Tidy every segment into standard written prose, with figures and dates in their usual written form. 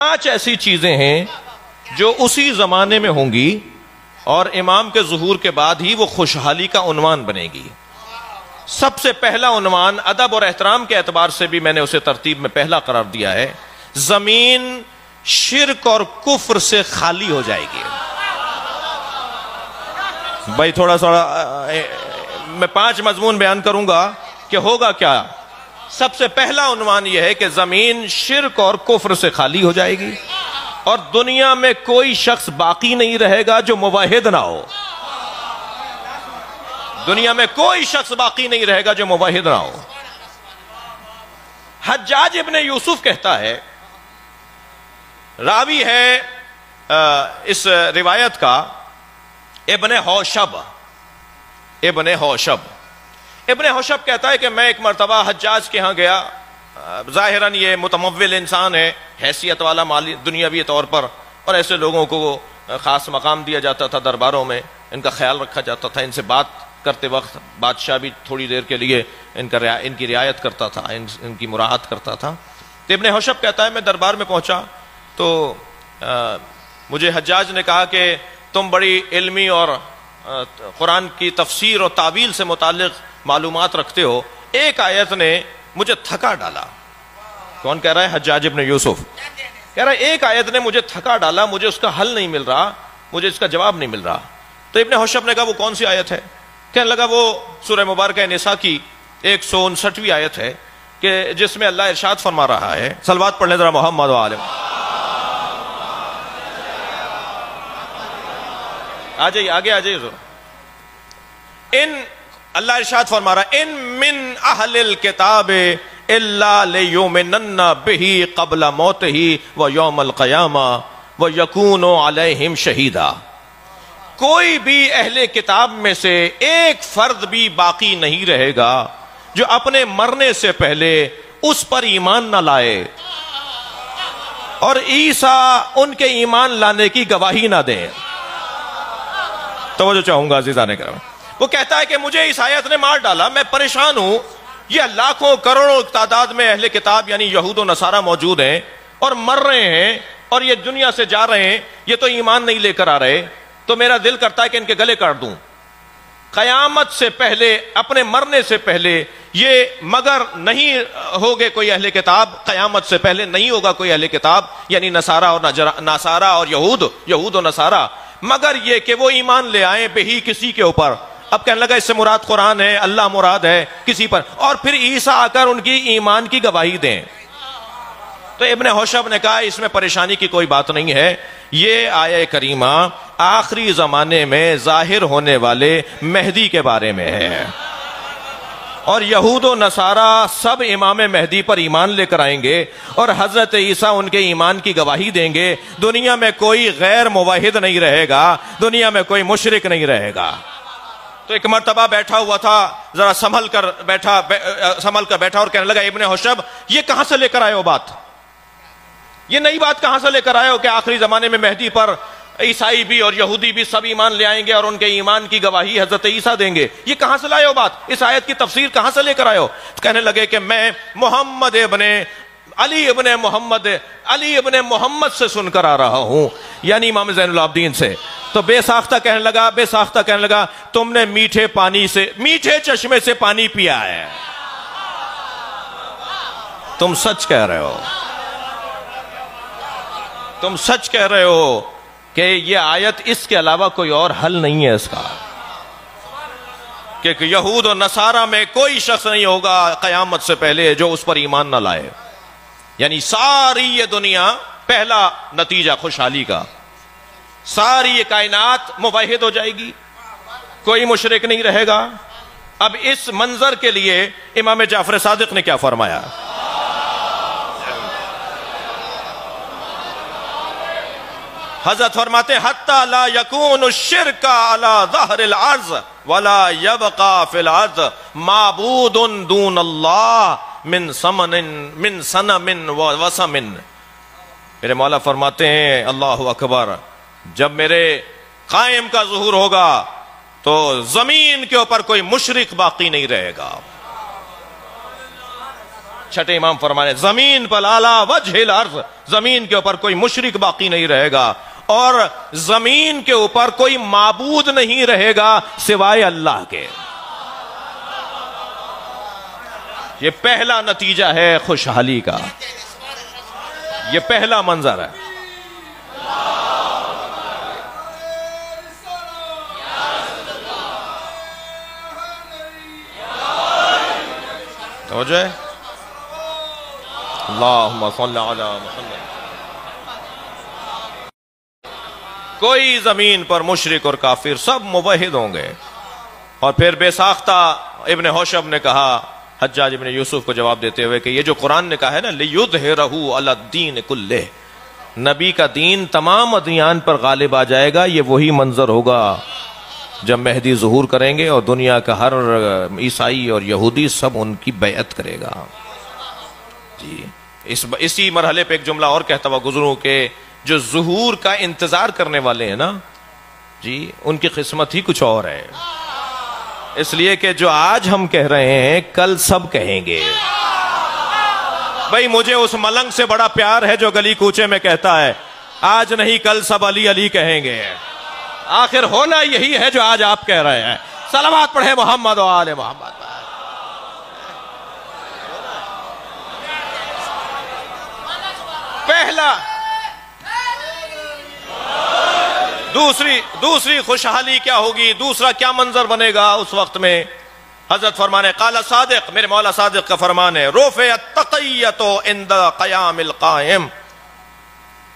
پانچ ایسی چیزیں ہیں جو اسی زمانے میں ہوں گی اور امام کے ظہور کے بعد ہی وہ خوشحالی کا عنوان بنے گی. سب سے پہلا عنوان ادب اور احترام کے اعتبار سے بھی میں نے اسے ترتیب میں پہلا قرار دیا ہے. زمین شرک اور کفر سے خالی ہو جائے گی. بھائی تھوڑا میں 5 مضمون بیان کروں گا کہ ہوگا کیا. سب سے پہلا عنوان یہ ہے کہ زمین شرک اور کفر سے خالی ہو جائے گی اور دنیا میں کوئی شخص باقی نہیں رہے گا جو موحد نہ ہو. دنیا میں کوئی شخص باقی نہیں رہے گا جو موحد نہ ہو. حجاج ابن یوسف کہتا ہے، راوی ہے اس روایت کا ابن حوشب. ابن حوشب کہتا ہے کہ میں ایک مرتبہ حجاج کے ہاں گیا. ظاہراً یہ متمول انسان ہے، حیثیت والا، مالی دنیاوی طور پر، اور ایسے لوگوں کو خاص مقام دیا جاتا تھا درباروں میں، ان کا خیال رکھا جاتا تھا. ان سے بات کرتے وقت بادشاہ بھی تھوڑی دیر کے لیے ان کی رعایت کرتا تھا، ان کی مراعات کرتا تھا. تو ابن حوشب کہتا ہے میں دربار میں پہنچا تو مجھے حجاج نے کہا کہ تم بڑی علمی اور قرآن کی تفسیر اور تعویل سے متعلق معلومات رکھتے ہو. ایک آیت نے مجھے تھکا ڈالا. کون کہہ رہا ہے؟ حجاج ابن یوسف کہہ رہا ہے ایک آیت نے مجھے تھکا ڈالا، مجھے اس کا حل نہیں مل رہا، مجھے اس کا جواب نہیں مل رہا. تو ابن حوشب نے کہا وہ کون سی آیت ہے؟ کہنے لگا وہ سورہ مبارکہ نساء کی 159ویں آیت ہے کہ جس میں اللہ ارشاد فرما رہا ہے. صلوات پڑھ لیں ذرا محمد و آل. آ جائیے آگے آ جائیے. ان اللہ ارشاد فرما رہا ہے ان من اہل الکتاب الا لیؤمنن بہ قبل موتہ ویوم القیامہ ویکون علیہم شہیدا. کوئی بھی اہل کتاب میں سے ایک فرد بھی باقی نہیں رہے گا جو اپنے مرنے سے پہلے اس پر ایمان نہ لائے اور عیسیٰ ان کے ایمان لانے کی گواہی نہ دیں. توجہ چاہوں گا عزیزان کرام. وہ کہتا ہے کہ مجھے اس آیت نے مار ڈالا، میں پریشان ہوں. یہ لاکھوں کروڑوں تعداد میں اہل کتاب یعنی یہود و نصارہ موجود ہیں اور مر رہے ہیں اور یہ دنیا سے جا رہے ہیں، یہ تو ایمان نہیں لے کر آ رہے. تو میرا دل کرتا ہے کہ ان کے گلے کاٹ دوں. قیامت سے پہلے، اپنے مرنے سے پہلے یہ مگر نہیں ہوگے کوئی اہل کتاب، قیامت سے پہلے نہیں ہوگا کوئی اہل کتاب یعنی نصارہ اور یہود و نصارہ، مگر یہ کہ وہ ایمان لے آئیں بہی کسی کے اوپر. اب کہنے لگا اس سے مراد قرآن ہے، اللہ مراد ہے کسی پر، اور پھر عیسیٰ آ کر ان کی ایمان کی گواہی دیں. تو ابن حوشب نے کہا اس میں پریشانی کی کوئی بات نہیں ہے. یہ آیہ کریمہ آخری زمانے میں ظاہر ہونے والے مہدی کے بارے میں ہے اور یہود و نصارہ سب امام مہدی پر ایمان لے کر آئیں گے اور حضرت عیسیٰ ان کے ایمان کی گواہی دیں گے. دنیا میں کوئی غیر موحد نہیں رہے گا، دنیا میں کوئی مشرک نہیں رہے گا. تو ایک مرتبہ بیٹھا ہوا تھا، ذرا سنبھل کر بیٹھا اور کہنے لگا ابن حوشب یہ کہاں سے لے کر آئے ہو بات؟ یہ نئی بات کہاں سے لے کر آئے ہو کہ آخری زمانے میں مہدی پر عیسائی بھی اور یہودی بھی سب ایمان لے آئیں گے اور ان کے ایمان کی گواہی حضرت عیسیٰ دیں گے؟ یہ کہاں سے لائے ہو بات؟ اس آیت کی تفسیر کہاں سے لے کر آئے ہو؟ کہنے لگے کہ میں علی ابن محمد سے سن کر آ رہا ہوں، یعنی امام زین العابدین سے. تو بے ساختہ کہنے لگا تم نے میٹھے چشمے سے پانی پیا ہے. تم سچ کہہ رہے ہو کہ یہ آیت اس کے علاوہ کوئی اور حل نہیں ہے اس کا، کہ یہود و نصارہ میں کوئی شخص نہیں ہوگا قیامت سے پہلے جو اس پر ایمان نہ لائے. یعنی ساری یہ دنیا، پہلا نتیجہ خوشحالی کا، ساری یہ کائنات موحد ہو جائے گی، کوئی مشرک نہیں رہے گا. اب اس منظر کے لیے امام جعفر صادق نے کیا فرمایا؟ حضرت فرماتے ہیں حتی لا یکون الشرک علی ظہر الارض ولا یبقى فی الارض معبود دون اللہ من صنم ووثن. میرے مولا فرماتے ہیں اللہ اکبر، جب میرے قائم کا ظہور ہوگا تو زمین کے اوپر کوئی مشرک باقی نہیں رہے گا. چھٹے امام فرمانے زمین پر لالا وجہ الارض، زمین کے اوپر کوئی مشرک باقی نہیں رہے گا اور زمین کے اوپر کوئی معبود نہیں رہے گا سوائے اللہ کے۔ یہ پہلا نتیجہ ہے خوشحالی کا، یہ پہلا منظر ہے۔ توجہ ہے؟ اللہم صلی علی محمد۔ کوئی زمین پر مشرک اور کافر سب موحد ہوں گے۔ اور پھر بے ساختہ ابن حوشب نے کہا حجاج ابن یوسف کو جواب دیتے ہوئے کہ یہ جو قرآن نے کہا ہے نا لِيُظْهِرَهُ عَلَى الدِّينِ كُلِّهِ، نبی کا دین تمام ادیان پر غالب آ جائے گا، یہ وہی منظر ہوگا جب مہدی ظہور کریں گے اور دنیا کا ہر عیسائی اور یہودی سب ان کی بیعت کرے گا۔ جی اسی مرحلے پہ ایک جملہ اور کہتا ہوا گزروں کہ جو ظہور کا انتظار کرنے والے ہیں نا جی ان کی قسمت ہی کچھ اور ہے، اس لیے کہ جو آج ہم کہہ رہے ہیں کل سب کہیں گے۔ بھئی مجھے اس ملنگ سے بڑا پیار ہے جو گلی کوچے میں کہتا ہے آج نہیں کل سب علی علی کہیں گے۔ آخر ہونا یہی ہے جو آج آپ کہہ رہے ہیں۔ صلوات پڑھے محمد و آل محمد۔ پہلا دوسری خوشحالی کیا ہوگی، دوسرا کیا منظر بنے گا اس وقت میں؟ حضرت فرمانے قال صادق، میرے مولا صادق کا فرمان ہے رفع التقیۃ عند قیام القائم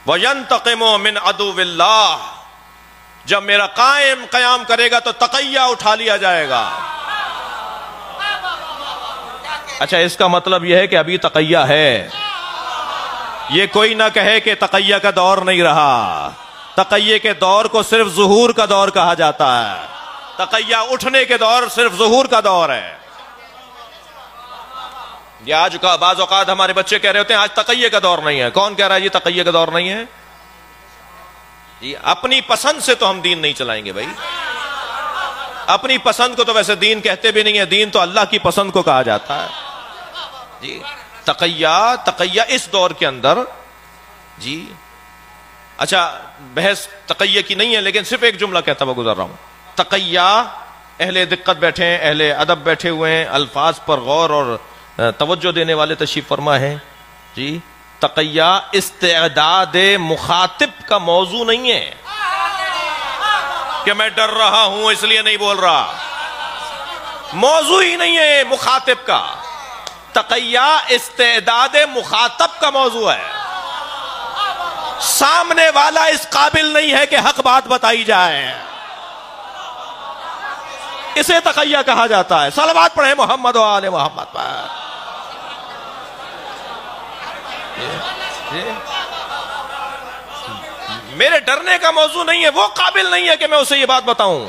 وینتقم من عدو اللہ، جب میرا قائم قیام کرے گا تو تقیہ اٹھا لیا جائے گا۔ اچھا اس کا مطلب یہ ہے کہ ابھی تقیہ ہے، یہ کوئی نہ کہے کہ تقیہ کا دور نہیں رہا۔ تقیہ کے دور کو صرف ظہور کا دور کہا جاتا ہے، تقیہ اٹھنے کے دور صرف ظہور کا دور ہے۔ یہ آج کا بعض اوقات ہمارے بچے کہہ رہے ہوتے ہیں آج تقیہ کا دور نہیں ہے۔ کون کہہ رہا ہے یہ تقیہ کا دور نہیں ہے؟ جی اپنی پسند سے تو ہم دین نہیں چلائیں گے بھائی، اپنی پسند کو تو ویسے دین کہتے بھی نہیں ہے، دین تو اللہ کی پسند کو کہا جاتا ہے۔ جی تقیہ اس دور کے اندر جی اچھا بحث تقیہ کی نہیں ہے لیکن صرف ایک جملہ کہتا ہوا گزر رہا ہوں۔ تقیہ اہل دقت بیٹھے ہیں، اہل ادب بیٹھے ہوئے ہیں، الفاظ پر غور اور توجہ دینے والے تشریف فرما ہے جی۔ تقیہ استعداد مخاطب کا موضوع نہیں ہے کہ میں ڈر رہا ہوں اس لیے نہیں بول رہا، موضوع ہی نہیں ہے مخاطب کا۔ تقیہ استعداد مخاطب کا موضوع ہے، سامنے والا اس قابل نہیں ہے کہ حق بات بتائی جائے، اسے تقیہ کہا جاتا ہے۔ صلوات پڑھیں محمد و آل محمد پر۔ میرے ڈرنے کا موضوع نہیں ہے، وہ قابل نہیں ہے کہ میں اسے یہ بات بتاؤں۔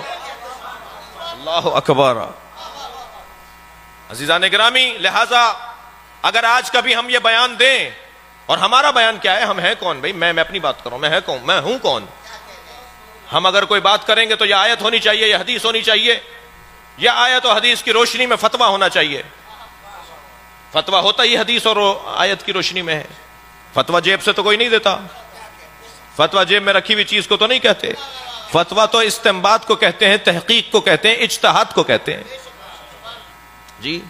اللہ اکبر۔ عزیزان گرامی، لہذا اگر آج کبھی ہم یہ بیان دیں، اور ہمارا بیان کیا ہے، ہم ہیں کون بھائی؟ میں اپنی بات کروں، میں ہوں کون؟ ہم اگر کوئی بات کریں گے تو یہ آیت ہونی چاہیے، یہ حدیث ہونی چاہیے، یا آیت و حدیث کی روشنی میں فتویٰ ہونا چاہیے۔ فتویٰ ہوتا ہی حدیث اور آیت کی روشنی میں ہے۔ فتویٰ جیب سے تو کوئی نہیں دیتا، فتویٰ جیب میں رکھی ہوئی چیز کو تو نہیں کہتے، فتویٰ تو استنباط کو کہتے ہیں، تحقیق کو کہتے ہیں، اجتہاد کو کہتے ہیں جی۔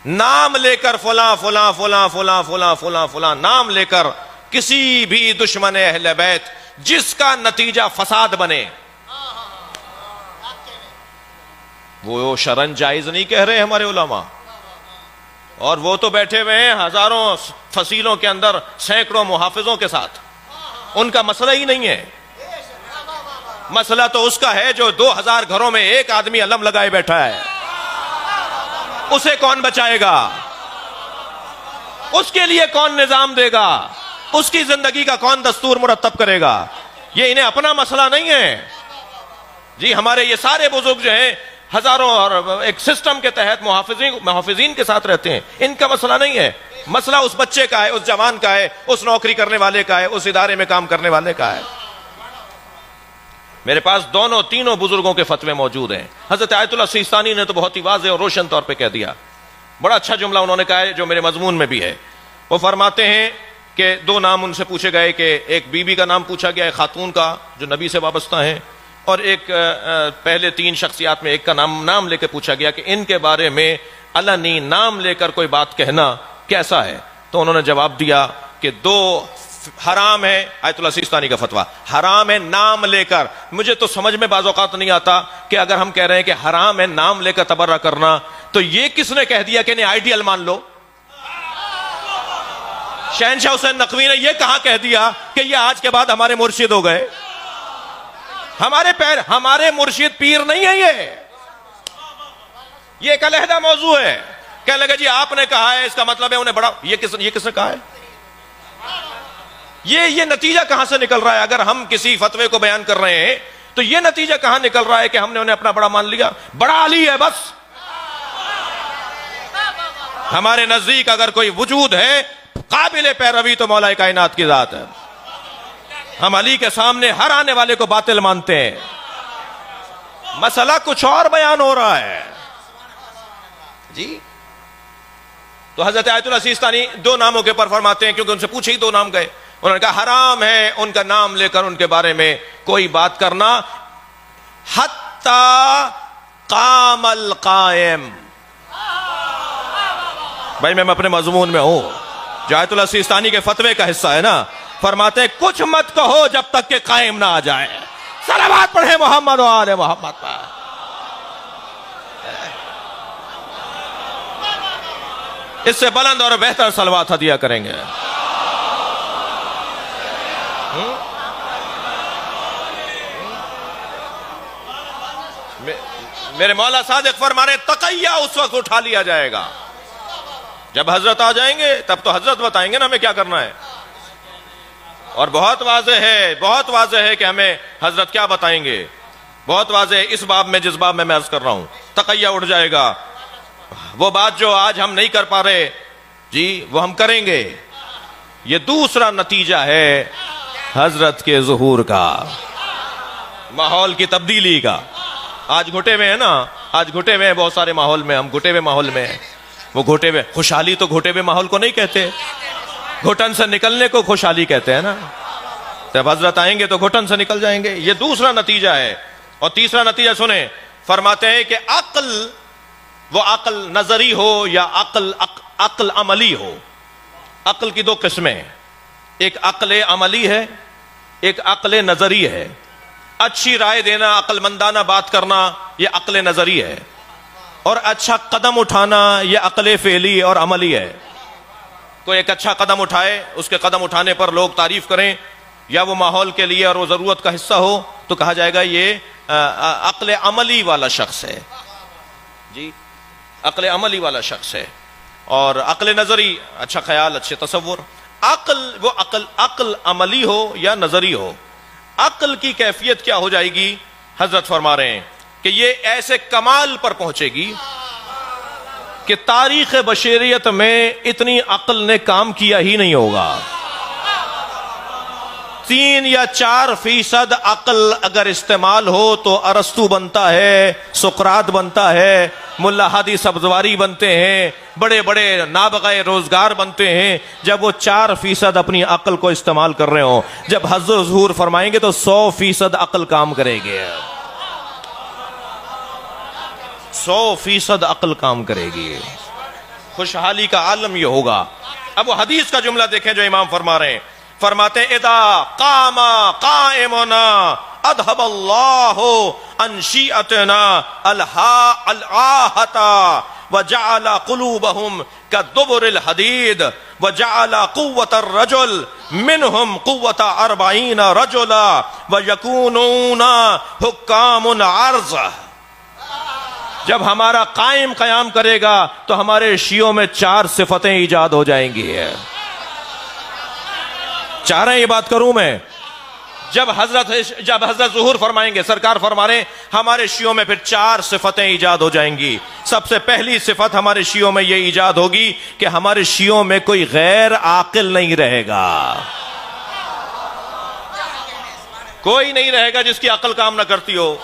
نام لے کر فلاں فلاں فلاں فلاں فلاں فلاں فلاں نام لے کر کسی بھی دشمن اہل بیت جس کا نتیجہ فساد بنے وہ شرعاً جائز نہیں کہہ رہے ہمارے علماء، اور وہ تو بیٹھے ہوئے ہیں ہزاروں فصیلوں کے اندر سینکڑوں محافظوں کے ساتھ، ان کا مسئلہ ہی نہیں ہے۔ مسئلہ تو اس کا ہے جو 2000 گھروں میں ایک آدمی علم لگائے بیٹھا ہے، اسے کون بچائے گا؟ اس کے لیے کون نظام دے گا؟ اس کی زندگی کا کون دستور مرتب کرے گا؟ یہ انہیں اپنا مسئلہ نہیں ہے جی۔ ہمارے یہ سارے بزرگ جو ہیں ہزاروں اور ایک سسٹم کے تحت محافظین کے ساتھ رہتے ہیں، ان کا مسئلہ نہیں ہے۔ مسئلہ اس بچے کا ہے، اس جوان کا ہے، اس نوکری کرنے والے کا ہے، اس ادارے میں کام کرنے والے کا ہے۔ میرے پاس تینوں بزرگوں کے فتوے موجود ہیں۔ حضرت آیت اللہ سیستانی نے تو بہت ہی واضح اور روشن طور پہ کہہ دیا بڑا اچھا جملہ انہوں نے کہا ہے جو میرے مضمون میں بھی ہے. وہ فرماتے ہیں کہ دو نام ان سے پوچھے گئے کہ ایک بی بی کا نام پوچھا گیا، ایک خاتون کا جو نبی سے وابستہ ہیں، اور ایک پہلے 3 شخصیات میں ایک کا نام لے کے پوچھا گیا کہ ان کے بارے میں علنی نام لے کر کوئی بات کہنا کیسا ہے. تو انہوں نے جواب دیا کہ 2 حرام ہے. آیت اللہ سیستانی کا فتویٰ، حرام ہے نام لے کر. مجھے تو سمجھ میں بعض اوقات نہیں آتا کہ اگر ہم کہہ رہے ہیں کہ حرام ہے نام لے کر تبرہ کرنا، تو یہ کس نے کہہ دیا کہ انہیں آئیڈیل مان لو؟ شہنشاہ حسین نقوی نے یہ کہاں کہہ دیا کہ یہ آج کے بعد ہمارے مرشد ہو گئے؟ ہمارے مرشد پیر نہیں ہے. یہ ایک علیحدہ موضوع ہے. کہنے لگا جی آپ نے کہا ہے، اس کا مطلب ہے انہیں بڑا. یہ کس نے کہا ہے؟ یہ نتیجہ کہاں سے نکل رہا ہے؟ اگر ہم کسی فتوے کو بیان کر رہے ہیں تو یہ نتیجہ کہاں نکل رہا ہے کہ ہم نے انہیں اپنا بڑا مان لیا؟ بڑا علی ہے بس. ہمارے نزدیک اگر کوئی وجود ہے قابل پیروی تو مولا کائنات کی ذات ہے. ہم علی کے سامنے ہر آنے والے کو باطل مانتے ہیں. مسئلہ کچھ اور بیان ہو رہا ہے جی. تو حضرت آیت اللہ سیستانی 2 ناموں کے پر فرماتے ہیں کیونکہ ان سے پوچھے ہی 2 نام گئے. انہوں نے کہا حرام ہے ان کا نام لے کر ان کے بارے میں کوئی بات کرنا. حتی قام القائم. بھائی میں اپنے مضمون میں ہوں جو آیت اللہ سیستانی کے فتوے کا حصہ ہے نا. فرماتے ہیں کچھ مت کہو جب تک کہ قائم نہ آ جائے. صلوات پڑھیں محمد و آل محمد پر. اس سے بلند اور بہتر صلوات ہدیہ کریں گے. میرے مولا صادق فرما رہے تقیہ اس وقت اٹھا لیا جائے گا جب حضرت آ جائیں گے. تب تو حضرت بتائیں گے نا ہمیں کیا کرنا ہے. اور بہت واضح ہے کہ ہمیں حضرت کیا بتائیں گے. بہت واضح ہے اس باب میں جس باب میں عرض کر رہا ہوں. تقیہ اٹھ جائے گا. وہ بات جو آج ہم نہیں کر پا رہے جی وہ ہم کریں گے. یہ دوسرا نتیجہ ہے حضرت کے ظہور کا، ماحول کی تبدیلی کا. آج گھٹے ہوئے ہیں نا، آج گھٹے ہوئے ہیں بہت سارے ماحول میں. ہم گھٹے ہوئے ماحول میں ہیں. وہ گھٹے ہوئے خوشحالی تو گھٹے ہوئے ماحول کو نہیں کہتے، گھٹن سے نکلنے کو خوشحالی کہتے ہیں نا. جب حضرت آئیں گے تو گھٹن سے نکل جائیں گے. یہ دوسرا نتیجہ ہے. اور تیسرا نتیجہ سنیں. فرماتے ہیں کہ عقل، وہ عقل نظری ہو یا عقل عملی ہو. عقل کی 2 قسمیں، ایک عقل عملی ہے، ایک عقل نظری ہے. اچھی رائے دینا، عقل مندانہ بات کرنا، یہ عقل نظری ہے. اور اچھا قدم اٹھانا یہ عقل فعلی اور عملی ہے. کوئی ایک اچھا قدم اٹھائے، اس کے قدم اٹھانے پر لوگ تعریف کریں یا وہ ماحول کے لیے اور وہ ضرورت کا حصہ ہو تو کہا جائے گا یہ عقل عملی والا شخص ہے جی. عقل عملی والا شخص ہے. اور عقل نظری اچھا خیال، اچھے تصور. عقل عملی ہو یا نظری ہو، عقل کی کیفیت کیا ہو جائے گی؟ حضرت فرما رہے ہیں کہ یہ ایسے کمال پر پہنچے گی کہ تاریخ بشریت میں اتنی عقل نے کام کیا ہی نہیں ہوگا. 3 یا 4% عقل اگر استعمال ہو تو ارسطو بنتا ہے، سقراط بنتا ہے، ملا ہادی سبزواری بنتے ہیں، بڑے بڑے نابغہ روزگار بنتے ہیں. جب وہ 4% اپنی عقل کو استعمال کر رہے ہوں، جب حضرت ظہور فرمائیں گے تو 100% عقل کام کرے گی. 100% عقل کام کرے گی. خوشحالی کا عالم یہ ہوگا. اب وہ حدیث کا جملہ دیکھیں جو امام فرما رہے ہیں. فرماتے ہیں اذا قام قائمنا اذهب الله عن شيعتنا الآهة وجعل قلوبهم كدبر الحديد وجعل قوة الرجل منهم قوة 40 رجلا ويكونون حكام عرض. جب ہمارا قائم قیام کرے گا تو ہمارے شیعوں میں 4 صفتیں ایجاد ہو جائیں گی. چاہ رہے ہیں یہ بات کروں میں؟ جب حضرت ظہور فرمائیں گے، سرکار فرما رہے ہیں ہمارے شیعوں میں پھر 4 صفتیں ایجاد ہو جائیں گی. سب سے پہلی صفت ہمارے شیعوں میں یہ ایجاد ہوگی کہ ہمارے شیعوں میں کوئی غیر عاقل نہیں رہے گا. کوئی نہیں رہے گا جس کی عقل کام نہ کرتی ہو،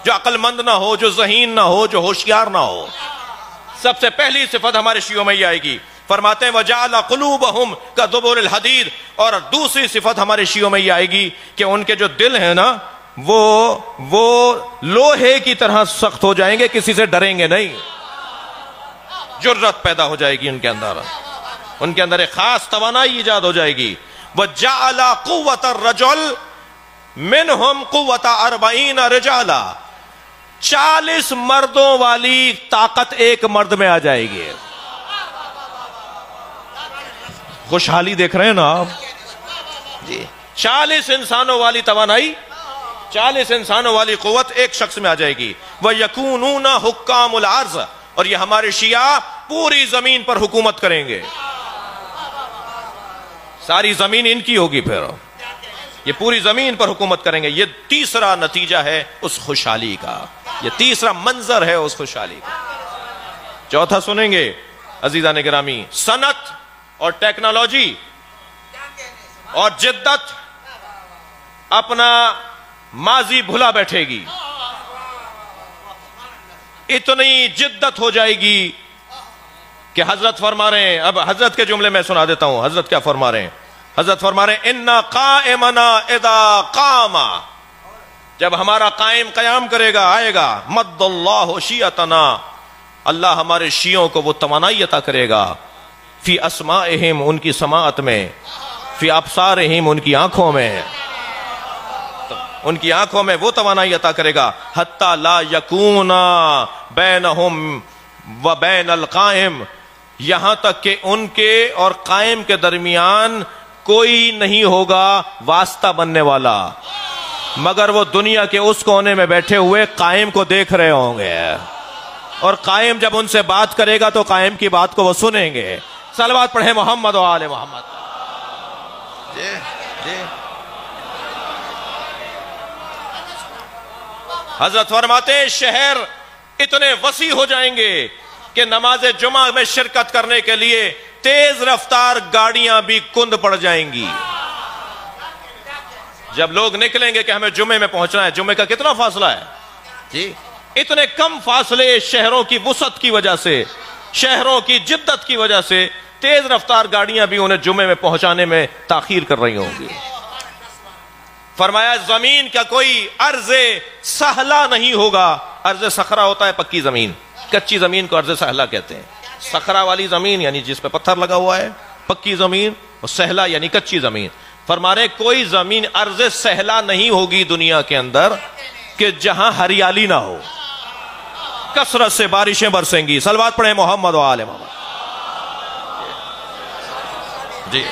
جو عقل مند نہ ہو، جو ذہین نہ ہو، جو ہوشیار نہ ہو. سب سے پہلی صفت ہمارے شیعوں میں یہ آئے گی. فرماتے ہیں وَجَعَلَ قُلُوبَهُمْ كَدُبُرِ الْحَدِيدِ. اور دوسری صفت ہمارے شیعوں میں یہ آئے گی کہ ان کے جو دل ہیں نا وہ لوہے کی طرح سخت ہو جائیں گے, کسی سے ڈریں گے نہیں. جرت پیدا ہو جائے گی ان کے اندر ایک خاص توانائی ایجاد ہو جائے گی. وَجَعَلَ قُوَّةَ الرَّجُلِ مِنْهُمْ قُوَّةَ 40 رِجَالًا. 40 مردوں والی طاقت ایک مرد میں آ جائے گی. خوشحالی دیکھ رہے ہیں نا آپ جی. 40 انسانوں والی توانائی, 40 انسانوں والی قوت ایک شخص میں آ جائے گی. وَيَكُونُونَ حُكَّامُ الْأَرْضِ. اور یہ ہمارے شیعہ پوری زمین پر حکومت کریں گے. ساری زمین ان کی ہوگی, پھر یہ پوری زمین پر حکومت کریں گے. یہ تیسرا نتیجہ ہے اس خوشحالی کا, یہ تیسرا منظر ہے اس خوشحالی کا. چوتھا سنیں گے عزیزان گرامی, صنعت اور ٹیکنالوجی اور جدت اپنا ماضی بھلا بیٹھے گی. اتنی جدت ہو جائے گی کہ حضرت فرما رہے ہیں, اب حضرت کے جملے میں سنا دیتا ہوں حضرت کیا فرما رہے ہیں. حضرت فرما رہے ہیں اِنَّا قَائِمَنَا اِذَا قَامَ. جب ہمارا قائم قیام کرے گا, آئے گا, مَدَّ اللَّهُ شِیَتَنَا. اللہ ہمارے شیعوں کو وہ توانائی عطا کرے گا. فی اسمائہم, ان کی سماعت میں, فی ابصارہم, ان کی آنکھوں میں, ان کی آنکھوں میں وہ توانائی عطا کرے گا. حتی لا یکون بینہم و بین القائم. یہاں تک کہ ان کے اور قائم کے درمیان کوئی نہیں ہوگا واسطہ بننے والا, مگر وہ دنیا کے اس کونے میں بیٹھے ہوئے قائم کو دیکھ رہے ہوں گے, اور قائم جب ان سے بات کرے گا تو قائم کی بات کو وہ سنیں گے. صلوات پڑھیں محمد و آل محمد. جی جی. حضرت فرماتے ہیں شہر اتنے وسیع ہو جائیں گے کہ نماز جمعہ میں شرکت کرنے کے لیے تیز رفتار گاڑیاں بھی کند پڑ جائیں گی. جب لوگ نکلیں گے کہ ہمیں جمعے میں پہنچنا ہے, جمعے کا کتنا فاصلہ ہے جی, اتنے کم فاصلے شہروں کی وسعت کی وجہ سے, شہروں کی جدت کی وجہ سے تیز رفتار گاڑیاں بھی انہیں جمعے میں پہنچانے میں تاخیر کر رہی ہوں گی. فرمایا زمین کا کوئی ارض سہلا نہیں ہوگا. ارض صخرا ہوتا ہے پکی زمین, کچی زمین کو ارض سہلا کہتے ہیں. صخرا والی زمین یعنی جس پہ پتھر لگا ہوا ہے, پکی زمین, اور سہلا یعنی کچی زمین. فرما رہے کوئی زمین ارض سہلا نہیں ہوگی دنیا کے اندر کہ جہاں ہریالی نہ ہو. کثرت سے بارشیں برسیں گی. صلوات پڑھیں محمد و آل محمد. جی,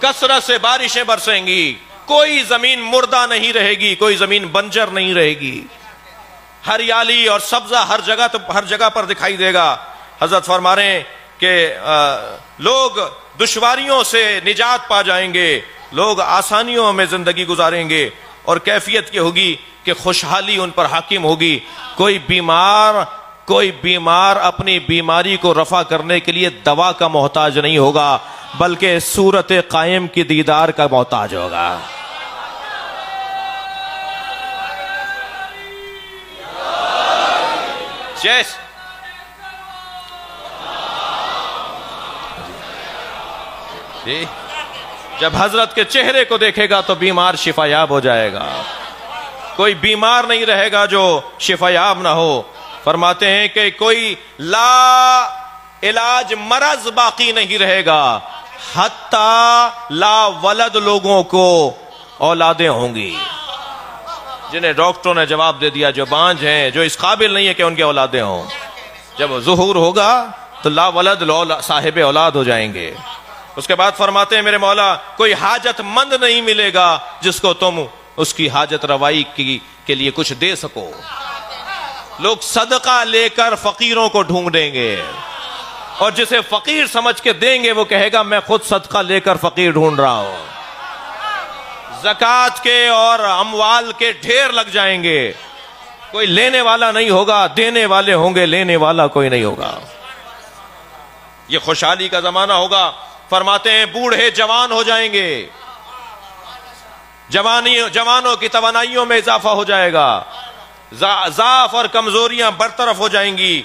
کثرت سے بارشیں برسیں گی. کوئی زمین مردہ نہیں رہے گی, کوئی زمین بنجر نہیں رہے گی. ہریالی اور سبزہ ہر جگہ پر دکھائی دے گا. حضرت فرما رہے ہیں کہ لوگ دشواریوں سے نجات پا جائیں گے, لوگ آسانیوں میں زندگی گزاریں گے, اور کیفیت یہ ہوگی کہ خوشحالی ان پر حاکم ہوگی. کوئی بیمار اپنی بیماری کو رفع کرنے کے لیے دوا کا محتاج نہیں ہوگا, بلکہ صورت قائم کی دیدار کا محتاج ہوگا. جیس جب حضرت کے چہرے کو دیکھے گا تو بیمار شفا یاب ہو جائے گا. کوئی بیمار نہیں رہے گا جو شفا یاب نہ ہو. فرماتے ہیں کہ کوئی لا علاج مرض باقی نہیں رہے گا, حتی لا ولد لوگوں کو اولادیں ہوں گی جنہیں ڈاکٹروں نے جواب دے دیا جو بانج ہیں, جو اس قابل نہیں ہے کہ ان کے اولادیں ہوں. جب ظہور ہوگا تو لا ولد صاحب اولاد ہو جائیں گے. اس کے بعد فرماتے ہیں میرے مولا کوئی حاجت مند نہیں ملے گا جس کو تم اس کی حاجت روائی کے لیے کچھ دے سکو. لوگ صدقہ لے کر فقیروں کو ڈھونڈیں گے, اور جسے فقیر سمجھ کے دیں گے وہ کہے گا میں خود صدقہ لے کر فقیر ڈھونڈ رہا ہوں. زکوٰۃ کے اور اموال کے ڈھیر لگ جائیں گے, کوئی لینے والا نہیں ہوگا, دینے والے ہوں گے, لینے والا کوئی نہیں ہوگا. یہ خوشحالی کا زمانہ ہوگا. فرماتے ہیں بوڑھے جوان ہو جائیں گے, جوانوں کی توانائیوں میں اضافہ ہو جائے گا, ضعف اور کمزوریاں برطرف ہو جائیں گی.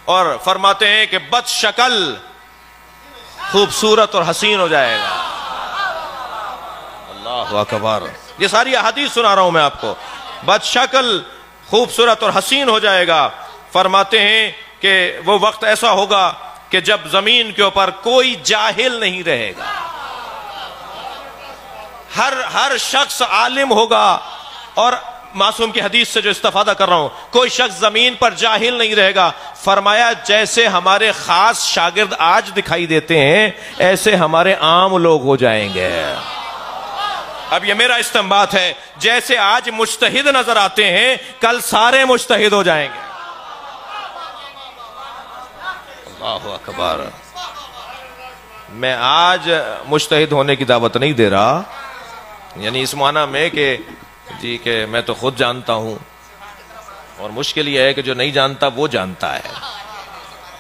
اور فرماتے ہیں کہ بد شکل خوبصورت اور حسین ہو جائے گا. اللہ اکبر. یہ ساری احادیث سنا رہا ہوں میں آپ کو. بد شکل خوبصورت اور حسین ہو جائے گا. فرماتے ہیں کہ وہ وقت ایسا ہوگا کہ جب زمین کے اوپر کوئی جاہل نہیں رہے گا. ہر شخص عالم ہوگا. اور معصوم کی حدیث سے جو استفادہ کر رہا ہوں, کوئی شخص زمین پر جاہل نہیں رہے گا. فرمایا جیسے ہمارے خاص شاگرد آج دکھائی دیتے ہیں ایسے ہمارے عام لوگ ہو جائیں گے. اب یہ میرا استنباط ہے, جیسے آج مجتہد نظر آتے ہیں کل سارے مجتہد ہو جائیں گے. اللہ اکبر. میں آج مجتہد ہونے کی دعوت نہیں دے رہا, یعنی اس معنی میں کہ جی کہ میں تو خود جانتا ہوں, اور مشکل یہ ہے کہ جو نہیں جانتا وہ جانتا ہے,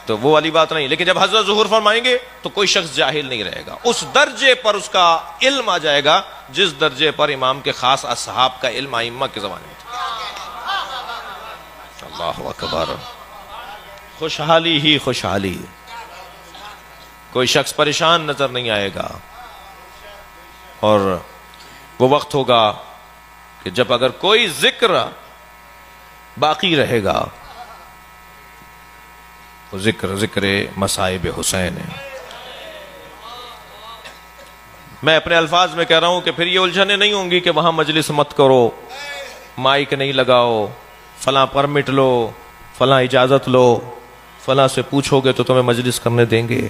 تو وہ والی بات نہیں. لیکن جب حضرت ظہور فرمائیں گے تو کوئی شخص جاہل نہیں رہے گا. اس درجے پر اس کا علم آ جائے گا جس درجے پر امام کے خاص اصحاب کا علم ائمہ کے زمانے میں تھا. اللہ اکبر. خوشحالی ہی خوشحالی. کوئی شخص پریشان نظر نہیں آئے گا. اور وہ وقت ہوگا کہ جب اگر کوئی ذکر باقی رہے گا وہ ذکر مصائب حسین ہے. میں اپنے الفاظ میں کہہ رہا ہوں کہ پھر یہ الجھنیں نہیں ہوں گی کہ وہاں مجلس مت کرو, مائک نہیں لگاؤ, فلاں پرمٹ لو, فلاں اجازت لو, فلاں سے پوچھو گے تو تمہیں مجلس کرنے دیں گے.